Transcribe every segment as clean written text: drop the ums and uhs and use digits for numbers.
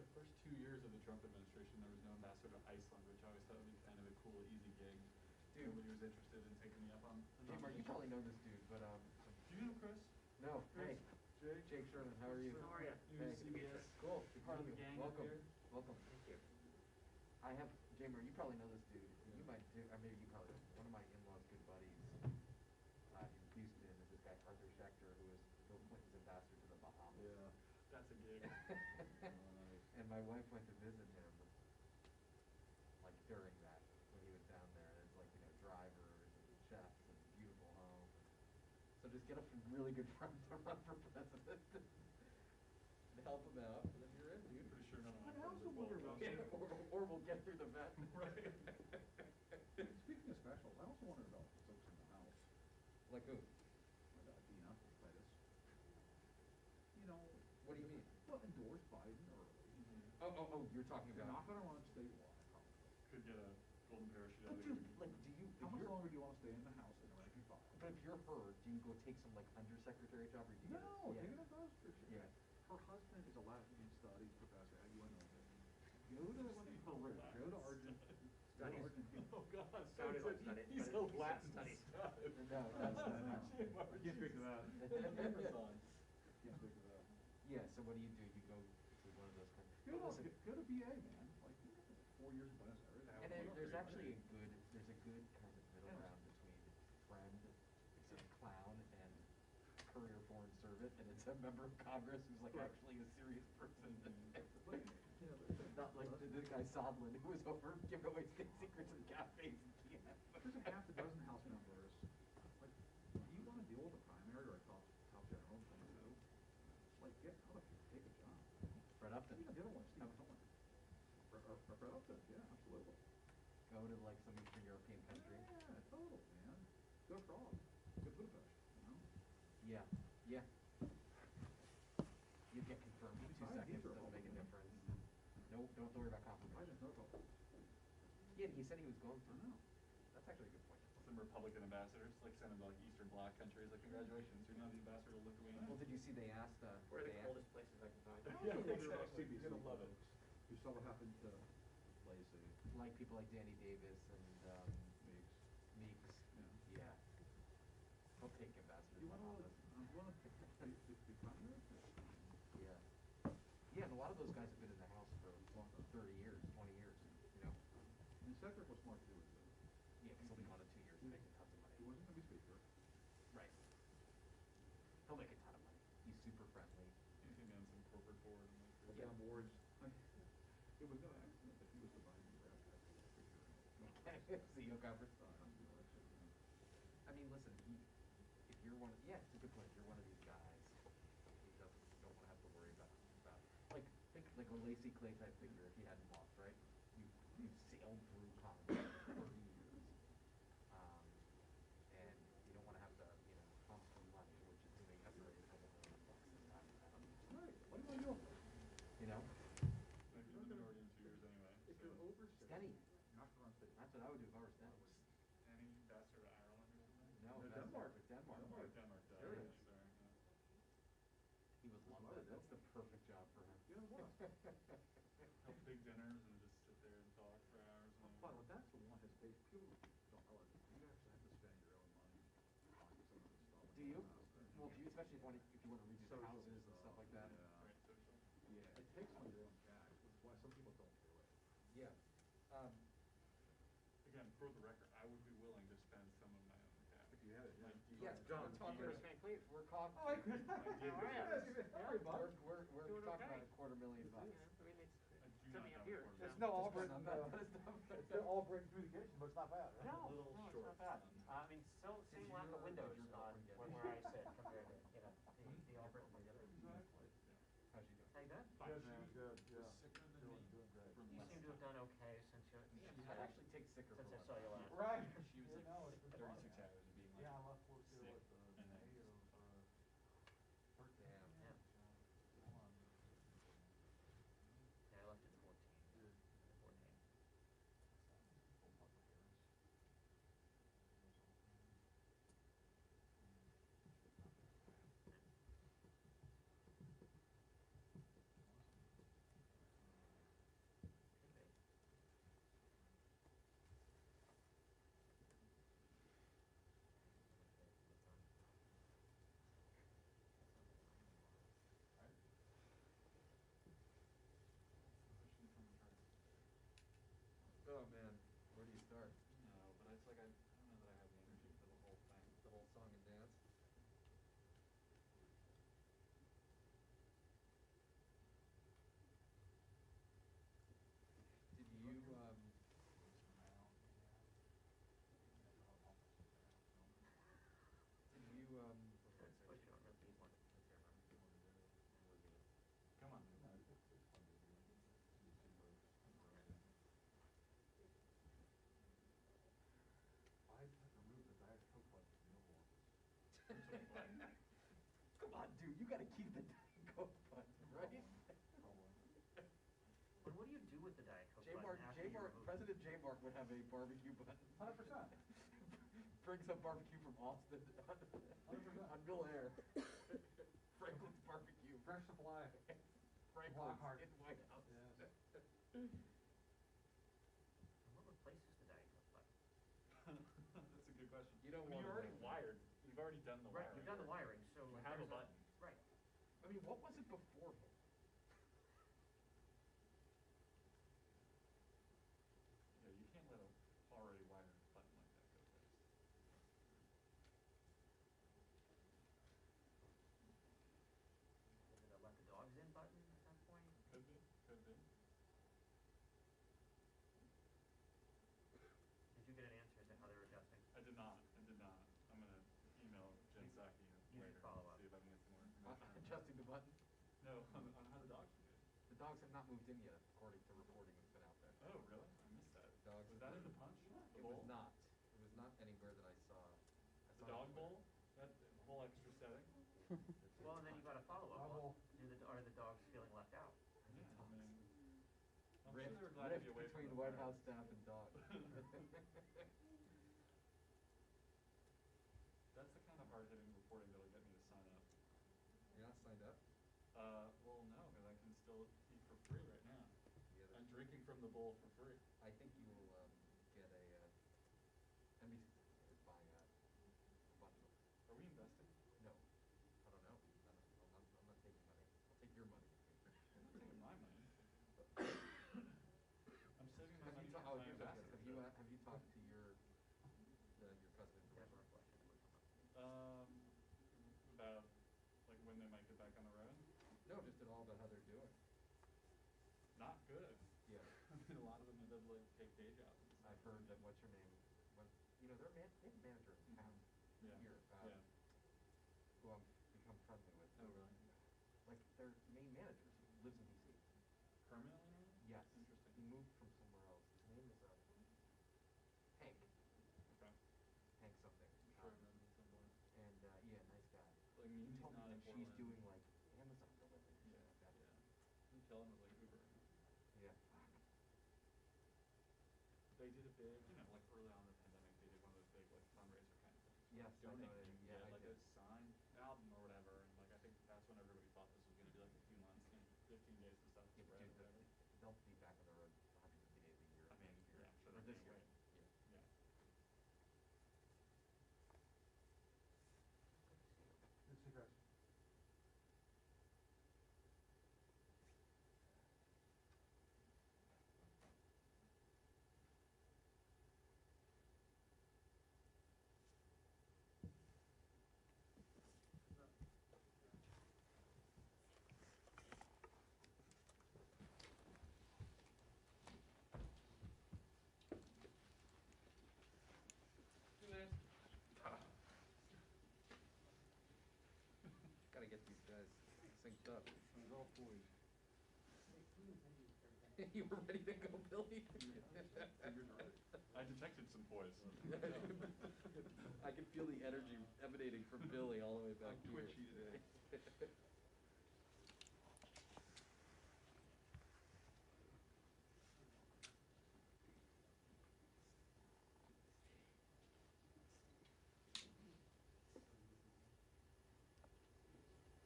the first 2 years of the Trump administration, there was no ambassador to Iceland, which I always thought would be kind of a cool, easy gig. Dude, nobody was interested in taking me up on. Hey, you probably know this dude, but Do you know Chris? No. Chris? Hey, Jake Sherman. How are you? How are you? Hey. CBS. Cool. You're part of the gang. Welcome. Welcome. Thank you. I have Jamer. You probably know this dude. You might do. Or maybe you probably. One of my in-laws' good buddies in Houston is this guy Arthur Schechter, who was Bill Clinton's ambassador to the Bahamas. Yeah, that's a gig. And my wife went to visit him, like during that when he was down there, and it's like drivers and chefs and beautiful home. So just get a really good friend to run for president. To help him out, and then you're in, dude. Pretty sure none of my I also friends wonder will about vote. Or we'll get through the vet. Right. Speaking of specials, I also wonder about folks in the House. Like who? Dina, Titus. What do you mean? Well, endorse Biden early. Oh, you're talking They're about. not going to run statewide, probably. Could get a golden parachute out But of dude, it. like, do you? How if much you're- longer do you want to stay in the House in the rank and file? But if you're her, do you go take some like undersecretary job, or do you No, get take it as Yeah. Her husband is a Latin studies professor at UNLV. Go to Peru. Go to Argentina. Studies. Oh God, Sounded like studies, he's but a he said Latin studies. stud. No, that's not. I can't speak to that. Amazon. Can't speak to that. Yeah. So what do? You go to one of those countries. Go to BA, man. Like 4 years in Buenos Aires. And there's actually there's a good kind of middle ground between friend, except clown, and career foreign servant, and it's a member of Congress who's like actually a serious person. Not like the guy Sondland who was over giving away state secrets in cafes in Kiev. There's a half a dozen House members. Like, do you want to deal with a primary or a top general? Like, get out of here, take a job. Fred Upton. Even the other one, Steve Cohen. Or Fred Upton, yeah, absolutely. Go to like some Eastern European country. Yeah, totally, man. Go Prague. Go Budapest, Yeah. You get confirmed in 2 seconds, doesn't make a difference. No, don't worry about I confirmation. just know about Yeah, he said he was going I through. know. That's actually a good point. Some Republican ambassadors, like send them to like Eastern Bloc countries, like congratulations, you're now the ambassador to Lithuania. Well, did you see they asked? Where are the they coldest places I can find? I Yeah, also wonder about exactly. CBC You're gonna love it. folks who saw what happened to Lacey, like people like Danny Davis and Meeks. Meeks. Yeah. Yeah. He'll take ambassadors. You want to be primary? Yeah. Yeah, and a lot of those guys have been in the House for 30 years, 20 years, And Cedric was smart to do it too. Yeah, because he'll be gone in 2 years making tons of money. He wasn't going to be speaker. Right. He'll make a ton of money. He's super friendly. He's gonna be on some corporate board. He'll be on boards. It was no accident that he was the Biden rep after the speaker. CEO conference. On the election. I mean, listen, if you're one of, it's a good point. If you're one of these guys who don't want to have to worry about like, think like a Lacey Clay type figure if you hadn't lost, right? You've sailed through Congress for 30 years. And you don't want to have to, pump some money, which is going to make up for a couple $1 million this time around. Right. What do you want to do? Maybe in the minority in 2 years anyway. If so. you're over Steady. you're not going to run city. That's what I would do if I were Stan. Any ambassador to Ireland or something? No, No, that's Denmark. Denmark. Oh, Denmark does. There it is. Sorry. He was London. That's the perfect job for him. Yeah, it was. Have big dinners and just sit there and talk for hours. But that's the one has big, people don't know it. You actually have to spend your own money on some of this stuff. Do you? Well, do you, especially if you want to redo the Social houses and stuff like that? Yeah. Right, social. Yeah, it takes on your own cash, which is why some people don't do it. Yeah. Again, for the record, I would be willing to spend some of my own cash. If you had it, yeah. Like, Yes, John, we're talking. Chris Van Cleef. We're talking. Oh, I could. I did. We're Doing talking okay. about $250,000 bucks. I mean, it's I do something not up have here. a so- It's no Auburn, It's it's Auburn communication, but it's not bad, right? No, little no, it's short not bad. on- I mean, so same lack of windows on where I sit compared to, the Auburn and the other. How's she doing? How you doing? Yes, she's good, yeah. Was sicker than me. Doing great. from You last seem to have time. done okay since you. I'd actually take sicker Since for I one. saw you last. Right. She was You like know, it's been 36 fun. hours of being like Yeah, I left work sick, here with the and then May just- of, Damn. Yeah. Yeah, I left at 14. 14. Dude, you gotta keep the Diet Coke button, right? But what do you do with the Diet Coke button J-Mark, after you remove it? President J-Mark would have a barbecue button. 100%. Bring some barbecue from Austin on 100%. Mill Air. Franklin's Barbecue. Fresh supply. Franklin's Lockhart. in White House. Yes. And what replaces the Diet Coke button? That's a good question. You don't I mean, wanna you're already know. wired, you've already done the Right, wiring. you've done the wiring, so. You have a there's button. Right. I mean, what was it before him? Yeah, you can't let a already wired button like that go waste. Is it a let the dogs in button at that point? Could be, could be. Did you get an answer as to how they're adjusting? I did not, I did not. I'm gonna email Jen Psaki You later, should follow up. see if I can get some more information. Adjusting the button? No, on how the dogs should do. The dogs have not moved in yet, according to reporting that's been out there. Oh, really? I missed that. Dogs Was that in the punch? The It bowl? was not. It was not anywhere that I saw. The dog bowl? That whole extra setting? Well, and then you gotta follow up. Double. Are the dogs feeling left out? Yeah, I mean, I'm sure Rift, they were glad to be away between from the White fire. House staff and dogs. That's the kind of hard-hitting reporting that'll get me to sign up. You're not signed up? Well, no, because I can still eat for free right now. Yeah, I'm drinking from the bowl for free. I think you will, get a, NBC is buying a bunch of them. Are we investing? No, I don't know. I'm not taking money. I'll take your money. I'm not taking my money. I'm saving my Have money you for ta- oh, my here's what I guess. ambassadorship. Have you talked to your cousin in That's Georgia? our question. That would come up. About, like, when they might get back on the road? No, just at all about how they're doing. Not good. Yeah. I mean, a lot of them end up, like, take day jobs. and stuff. I've heard that, what's her name, they have a manager in town, Yeah, here, yeah. who I'm become friendly with. Oh, really? Like, their main manager lives in DC. Permanently now? Yes. Interesting. He moved from somewhere else. His name is, Hank, Okay. Hank something. I'm sure I've met him at some point. And, yeah, nice guy. Like, me, He he's told me not that in she's Portland. doing like Amazon deliveries and Yeah, stuff like that. yeah. You tell him with, like, Uber. Yeah, fuck. They did a big, you know, like, early on in the pandemic, they did one of those big, like, fundraiser kind of things. Yes, I know Donate, that, and you yeah, get, I like, did. a signed album or whatever, and, like, I think that's when everybody thought this was gonna be, like, a few months, you know, 15 days to stuff Yeah, to but read or dude, whatever. they'll be back on the road 150 days a year. I mean, next year. yeah, I'm sure Or they this can't year. wait. Yeah. Yeah. Good to see you guys. Gotta get these guys synced up. It's all poised. You were ready to go, Billy? I detected some poise. I can feel the energy emanating from Billy all the way back I'm here. twitchy today.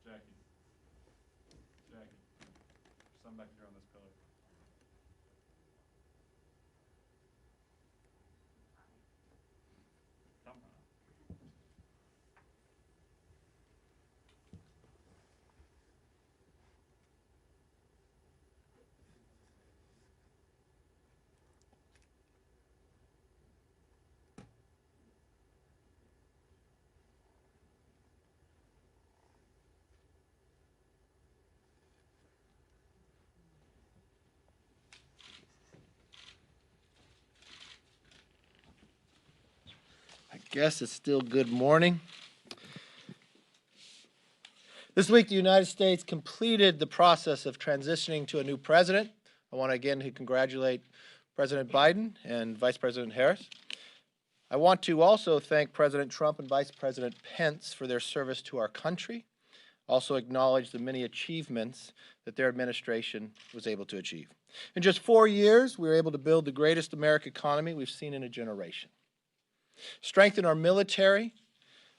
Jackie. Jackie. There's some back here on this pillar. Come on. I guess it's still good morning. This week, the United States completed the process of transitioning to a new president. I want to again congratulate President Biden and Vice President Harris. I want to also thank President Trump and Vice President Pence for their service to our country. also acknowledge the many achievements that their administration was able to achieve. In just 4 years, we were able to build the greatest American economy we've seen in a generation, strengthen our military,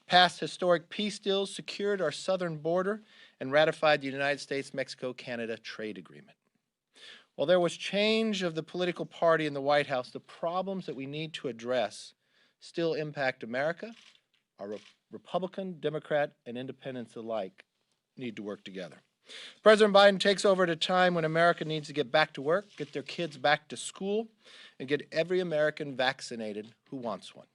passed historic peace deals, secured our southern border, and ratified the United States-Mexico-Canada trade agreement. While there was change of the political party in the White House, the problems that we need to address still impact America. Our Republican, Democrat, and independents alike need to work together. President Biden takes over at a time when America needs to get back to work, get their kids back to school, and get every American vaccinated who wants one.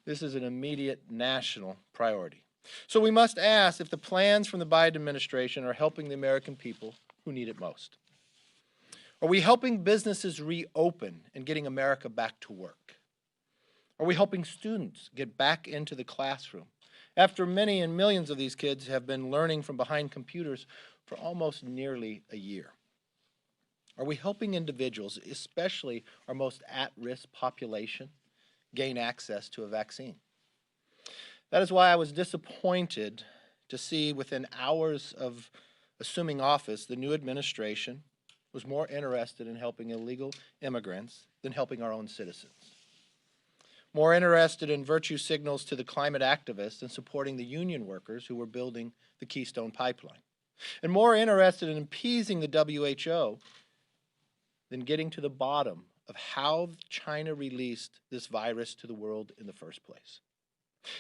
This is an immediate national priority. So we must ask if the plans from the Biden administration are helping the American people who need it most. Are we helping businesses reopen and getting America back to work? Are we helping students get back into the classroom after many and millions of these kids have been learning from behind computers for almost nearly a year? Are we helping individuals, especially our most at-risk population, gain access to a vaccine? That is why I was disappointed to see within hours of assuming office, the new administration was more interested in helping illegal immigrants than helping our own citizens. More interested in virtue signals to the climate activists and supporting the union workers who were building the Keystone Pipeline. And more interested in appeasing the WHO than getting to the bottom of how China released this virus to the world in the first place.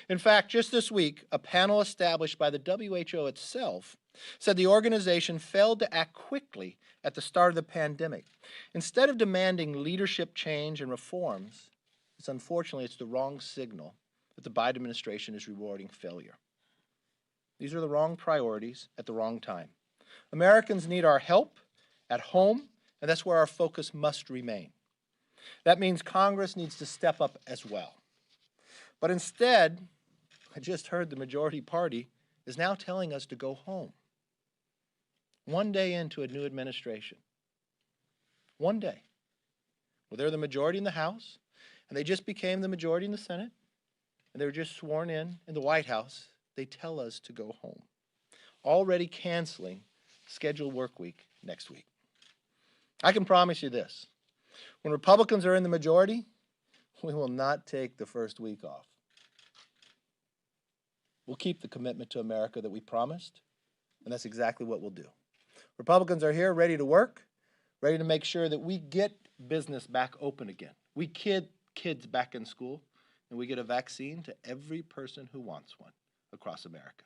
In fact, just this week, a panel established by the WHO itself said the organization failed to act quickly at the start of the pandemic. Instead of demanding leadership change and reforms, unfortunately, it's the wrong signal that the Biden administration is rewarding failure. These are the wrong priorities at the wrong time. Americans need our help at home, and that's where our focus must remain. That means Congress needs to step up as well. But instead, I just heard the majority party is now telling us to go home. One day into a new administration. One day. Well, they're the majority in the House, and they just became the majority in the Senate, and they were just sworn in the White House. They tell us to go home, already canceling scheduled work week next week. I can promise you this. When Republicans are in the majority, we will not take the first week off. We'll keep the commitment to America that we promised, and that's exactly what we'll do. Republicans are here ready to work, ready to make sure that we get business back open again. We get kids back in school, and we get a vaccine to every person who wants one across America.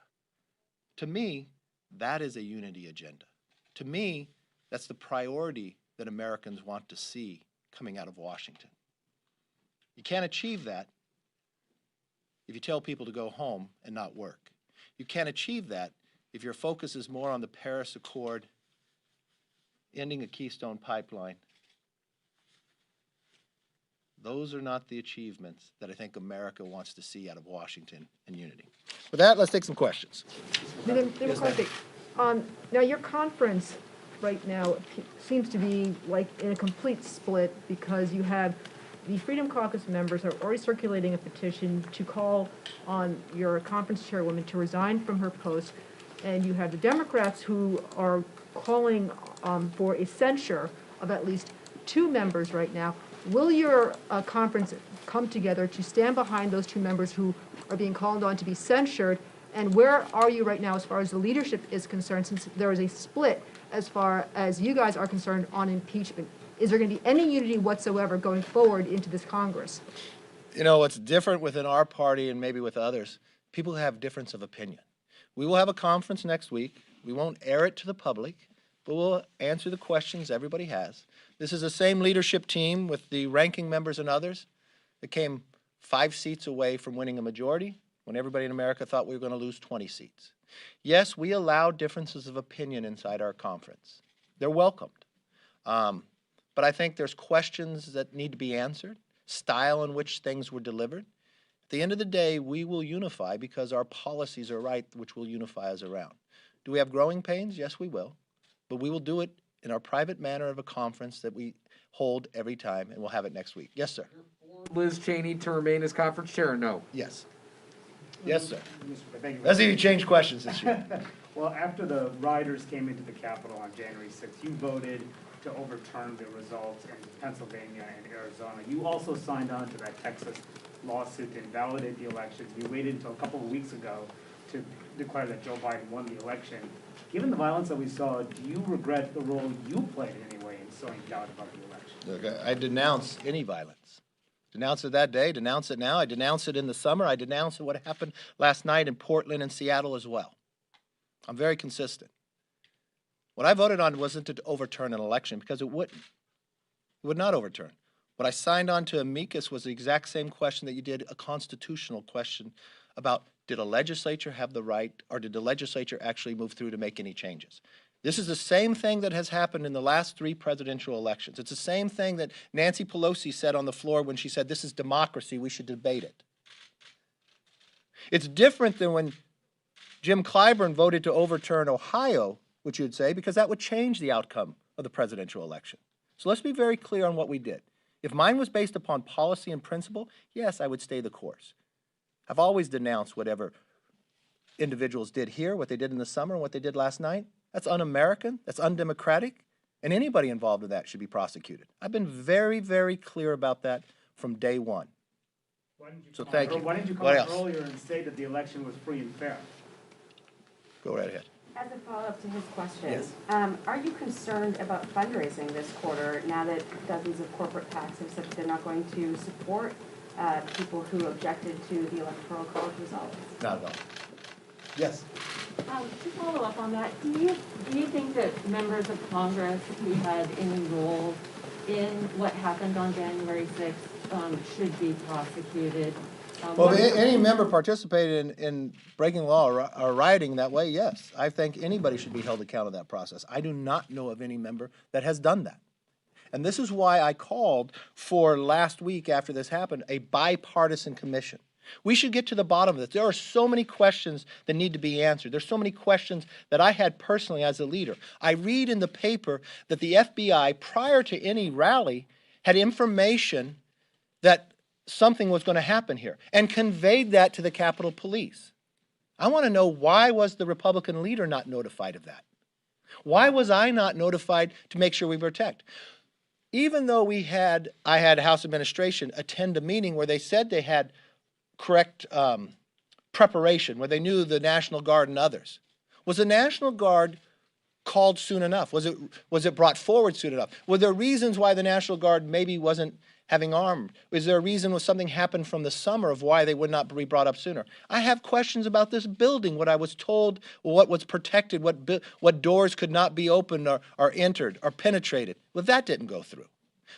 To me, that is a unity agenda. To me, that's the priority that Americans want to see coming out of Washington. You can't achieve that if you tell people to go home and not work. You can't achieve that if your focus is more on the Paris Accord, ending a Keystone Pipeline. Those are not the achievements that I think America wants to see out of Washington and unity. With that, let's take some questions. Leader McCarthy, now your conference right now seems to be like in a complete split because you have the Freedom Caucus members are already circulating a petition to call on your conference chairwoman to resign from her post, and you have the Democrats who are calling for a censure of at least 2 members right now. Will your conference come together to stand behind those 2 members who are being called on to be censured? And where are you right now as far as the leadership is concerned, since there is a split as far as you guys are concerned on impeachment? Is there going to be any unity whatsoever going forward into this Congress? You know, what's different within our party and maybe with others, people have difference of opinion. We will have a conference next week. We won't air it to the public, but we'll answer the questions everybody has. This is the same leadership team with the ranking members and others that came 5 seats away from winning a majority when everybody in America thought we were going to lose 20 seats. Yes, we allow differences of opinion inside our conference. They're welcomed. But I think there's questions that need to be answered, style in which things were delivered. At the end of the day, we will unify because our policies are right, which will unify us around. Do we have growing pains? Yes, we will. But we will do it in our private manner of a conference that we hold every time, and we'll have it next week. Yes, sir. Liz Cheney to remain as conference chair or no? Yes. Yes, sir. Thank you. Let's see if you change questions this year. Well, after the rioters came into the Capitol on January 6th, you voted to overturn the results in Pennsylvania and Arizona. You also signed on to that Texas lawsuit to invalidate the elections. You waited until a couple of weeks ago to declare that Joe Biden won the election. Given the violence that we saw, do you regret the role you played in any way in sowing doubt about the election? Look, I denounce any violence. Denounce it that day, denounce it now. I denounce it in the summer. I denounce what happened last night in Portland and Seattle as well. I'm very consistent. What I voted on wasn't to overturn an election because it wouldn't. It would not overturn. What I signed on to amicus was the exact same question that you did, a constitutional question about did a legislature have the right, or did the legislature actually move through to make any changes? This is the same thing that has happened in the last 3 presidential elections. It's the same thing that Nancy Pelosi said on the floor when she said, this is democracy, we should debate it. It's different than when Jim Clyburn voted to overturn Ohio, which you'd say, because that would change the outcome of the presidential election. So let's be very clear on what we did. If mine was based upon policy and principle, yes, I would stay the course. I've always denounced whatever individuals did here, what they did in the summer and what they did last night. That's un-American, that's undemocratic, and anybody involved in that should be prosecuted. I've been very, very clear about that from day one. So thank you. Why didn't you come What out else? earlier and say that the election was free and fair? Go right ahead. As a follow-up to his question, Yes. Are you concerned about fundraising this quarter now that dozens of corporate PACs have said that they're not going to support people who objected to the Electoral College results? Not at all. Yes. To follow up on that, do you think that members of Congress who had any role in what happened on January 6th should be prosecuted? Well, if any member participated in breaking law or rioting that way, yes. I think anybody should be held accountable to that process. I do not know of any member that has done that. And this is why I called for last week after this happened, a bipartisan commission. We should get to the bottom of this. There are so many questions that need to be answered. There's so many questions that I had personally as a leader. I read in the paper that the FBI, prior to any rally, had information that something was going to happen here and conveyed that to the Capitol Police. I want to know, why was the Republican leader not notified of that? Why was I not notified to make sure we protect? Even though I had House administration attend a meeting where they said they had correct preparation, where they knew the National Guard and others. Was the National Guard called soon enough? Was it brought forward soon enough? Were there reasons why the National Guard maybe wasn't having armed? Was there a reason when something happened from the summer of why they would not be brought up sooner? I have questions about this building, what I was told, what was protected, what doors could not be opened or entered or penetrated. Well, that didn't go through.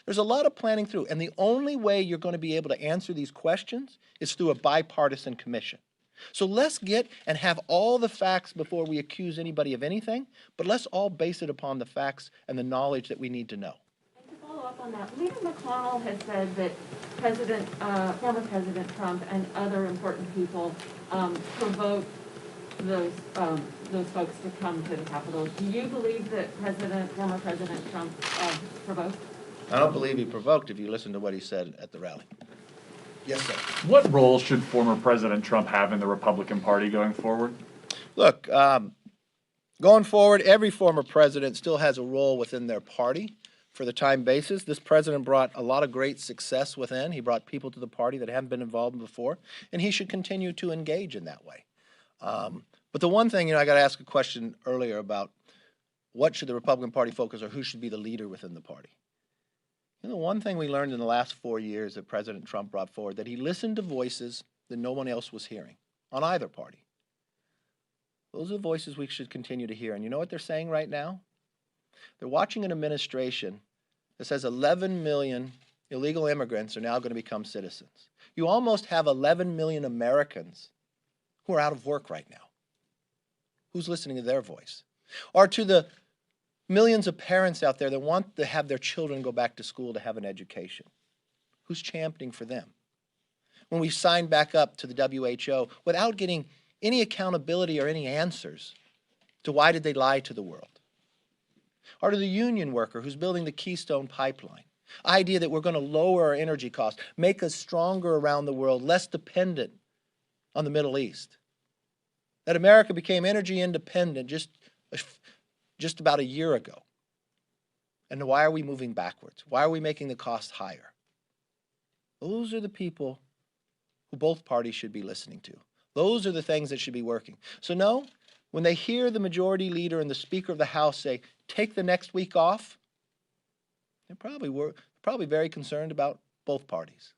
There's a lot of planning through, and the only way you're going to be able to answer these questions is through a bipartisan commission. So let's get and have all the facts before we accuse anybody of anything, but let's all base it upon the facts and the knowledge that we need to know. And to follow up on that, Leader McConnell has said that former President Trump and other important people provoked those folks to come to the Capitol. Do you believe that former President Trump provoked? I don't believe he provoked if you listen to what he said at the rally. Yes, sir. What role should former President Trump have in the Republican Party going forward? Look, going forward, every former president still has a role within their party for the time basis. This president brought a lot of great success within. He brought people to the party that haven't been involved before, and he should continue to engage in that way. But the one thing, I got to ask a question earlier about what should the Republican Party focus or who should be the leader within the party. One thing we learned in the last 4 years that President Trump brought forward, that he listened to voices that no one else was hearing on either party. Those are the voices we should continue to hear. And you know what they're saying right now? They're watching an administration that says 11 million illegal immigrants are now going to become citizens. You almost have 11 million Americans who are out of work right now. Who's listening to their voice? Or to the millions of parents out there that want to have their children go back to school to have an education. Who's championing for them? When we signed back up to the WHO without getting any accountability or any answers to why did they lie to the world? Or to the union worker who's building the Keystone Pipeline. Idea that we're going to lower our energy costs, make us stronger around the world, less dependent on the Middle East. That America became energy independent just about a year ago. And why are we moving backwards? Why are we making the cost higher? Those are the people who both parties should be listening to. Those are the things that should be working. So no, when they hear the majority leader and the Speaker of the House say, take the next week off, they're probably very concerned about both parties.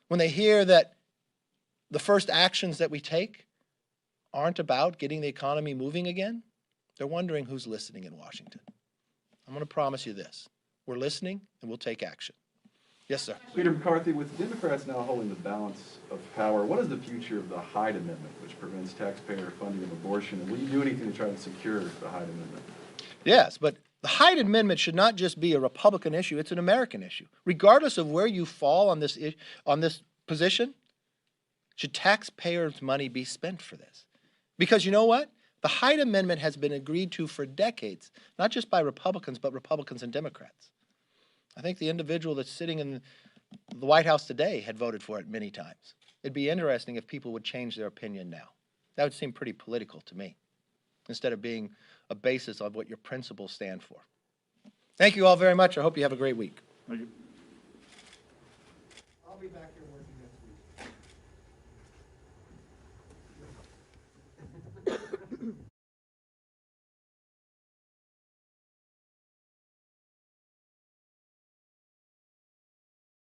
When they hear that the first actions that we take aren't about getting the economy moving again, they're wondering who's listening in Washington. I'm going to promise you this. We're listening and we'll take action. Yes, sir. Leader McCarthy, with Democrats now holding the balance of power, what is the future of the Hyde Amendment, which prevents taxpayer funding of abortion? And will you do anything to try to secure the Hyde Amendment? Yes, but the Hyde Amendment should not just be a Republican issue, it's an American issue. Regardless of where you fall on this position, should taxpayers' money be spent for this? Because you know what? The Hyde Amendment has been agreed to for decades, not just by Republicans, but Republicans and Democrats. I think the individual that's sitting in the White House today had voted for it many times. It'd be interesting if people would change their opinion now. That would seem pretty political to me, instead of being a basis of what your principles stand for. Thank you all very much. I hope you have a great week. Thank you. I'll be back.